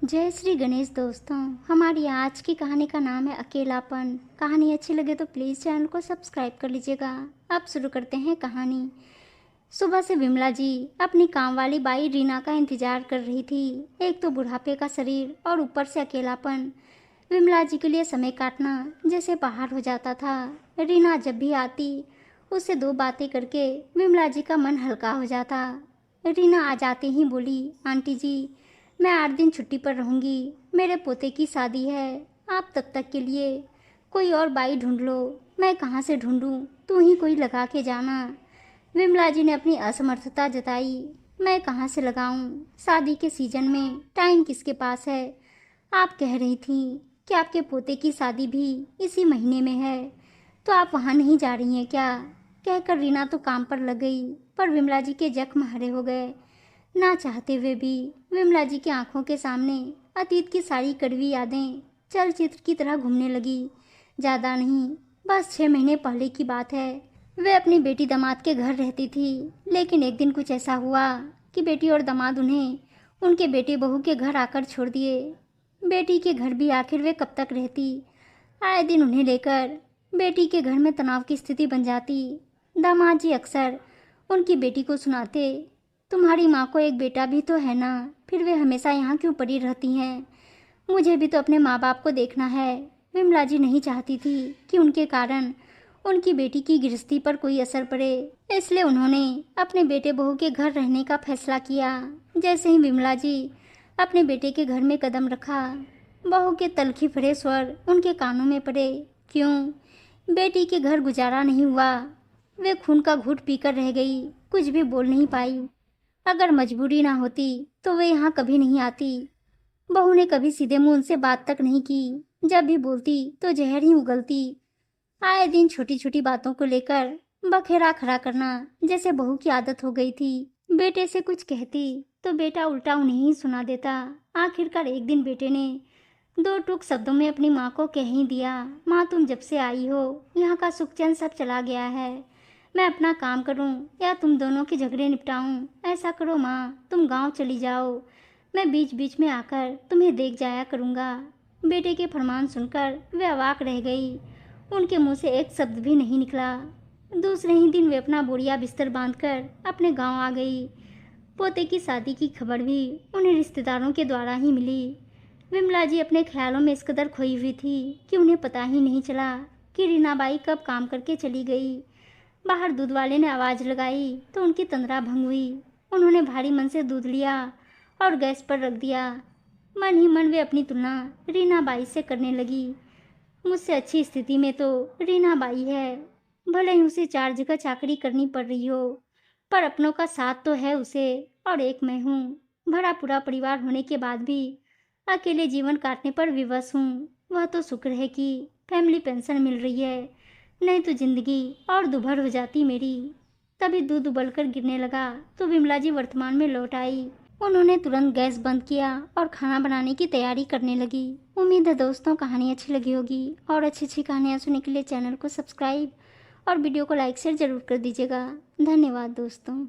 जय श्री गणेश दोस्तों। हमारी आज की कहानी का नाम है अकेलापन। कहानी अच्छी लगे तो प्लीज़ चैनल को सब्सक्राइब कर लीजिएगा। अब शुरू करते हैं कहानी। सुबह से विमला जी अपनी काम वाली बाई रीना का इंतजार कर रही थी। एक तो बुढ़ापे का शरीर और ऊपर से अकेलापन। विमला जी के लिए समय काटना जैसे पहाड़ हो जाता था। रीना जब भी आती उससे दो बातें करके विमला जी का मन हल्का हो जाता। रीना आ जाते ही बोली, आंटी जी मैं 8 दिन छुट्टी पर रहूँगी। मेरे पोते की शादी है। आप तब तक के लिए कोई और बाई ढूंढ लो। मैं कहाँ से ढूंढूं? तू ही कोई लगा के जाना। विमला जी ने अपनी असमर्थता जताई। मैं कहाँ से लगाऊं? शादी के सीजन में टाइम किसके पास है? आप कह रही थी कि आपके पोते की शादी भी इसी महीने में है, तो आप वहाँ नहीं जा रही हैं क्या? कहकर रीना तो काम पर लग गई, पर विमला जी के जख्म हरे हो गए। ना चाहते हुए भी विमला जी की आंखों के सामने अतीत की सारी कड़वी यादें चलचित्र की तरह घूमने लगी। ज़्यादा नहीं, बस 6 महीने पहले की बात है। वे अपनी बेटी दामाद के घर रहती थी, लेकिन एक दिन कुछ ऐसा हुआ कि बेटी और दामाद उन्हें उनके बेटे बहू के घर आकर छोड़ दिए। बेटी के घर भी आखिर वे कब तक रहती? आए दिन उन्हें लेकर बेटी के घर में तनाव की स्थिति बन जाती। दामाद जी अक्सर उनकी बेटी को सुनाते, तुम्हारी माँ को एक बेटा भी तो है ना, फिर वे हमेशा यहाँ क्यों पड़ी रहती हैं? मुझे भी तो अपने माँ बाप को देखना है। विमला जी नहीं चाहती थी कि उनके कारण उनकी बेटी की गृहस्थी पर कोई असर पड़े, इसलिए उन्होंने अपने बेटे बहू के घर रहने का फैसला किया। जैसे ही विमला जी अपने बेटे के घर में कदम रखा, बहू के तलखी भरे स्वर उनके कानों में पड़े। क्यों? बेटी के घर गुजारा नहीं हुआ। वे खून का घूंट पीकर रह गई, कुछ भी बोल नहीं पाई। अगर मजबूरी ना होती तो वे यहाँ कभी नहीं आती। बहू ने कभी सीधे मुंह उनसे बात तक नहीं की। जब भी बोलती तो जहर ही उगलती। आए दिन छोटी छोटी बातों को लेकर बखेड़ा खड़ा करना जैसे बहू की आदत हो गई थी। बेटे से कुछ कहती तो बेटा उल्टा उन्हें ही सुना देता। आखिरकार एक दिन बेटे ने दो टूक शब्दों में अपनी माँ को कह ही दिया, माँ तुम जब से आई हो यहाँ का सुख चैन सब चला गया है। मैं अपना काम करूं या तुम दोनों के झगड़े निपटाऊं? ऐसा करो माँ, तुम गांव चली जाओ, मैं बीच बीच में आकर तुम्हें देख जाया करूंगा। बेटे के फरमान सुनकर वे अवाक रह गई। उनके मुंह से एक शब्द भी नहीं निकला। दूसरे ही दिन वे अपना बोरिया बिस्तर बांधकर अपने गांव आ गई। पोते की शादी की खबर भी उन्हें रिश्तेदारों के द्वारा ही मिली। विमला जी अपने ख्यालों में इस कदर खोई हुई थी कि उन्हें पता ही नहीं चला कि रीनाबाई कब काम करके चली गई। बाहर दूध वाले ने आवाज़ लगाई तो उनकी तंद्रा भंग हुई। उन्होंने भारी मन से दूध लिया और गैस पर रख दिया। मन ही मन वे अपनी तुलना रीना बाई से करने लगी। मुझसे अच्छी स्थिति में तो रीना बाई है, भले ही उसे 4 जगह चाकरी करनी पड़ रही हो, पर अपनों का साथ तो है उसे, और एक मैं हूँ। भरा पूरा परिवार होने के बाद भी अकेले जीवन काटने पर विवश हूँ। वह तो शुक्र है कि फैमिली पेंशन मिल रही है, नहीं तो जिंदगी और दुभर हो जाती मेरी। तभी दूध उबलकर गिरने लगा तो विमला जी वर्तमान में लौट आई। उन्होंने तुरंत गैस बंद किया और खाना बनाने की तैयारी करने लगी। उम्मीद है दोस्तों कहानी अच्छी लगी होगी, और अच्छी अच्छी कहानियाँ सुनने के लिए चैनल को सब्सक्राइब और वीडियो को लाइक शेयर जरूर कर दीजिएगा। धन्यवाद दोस्तों।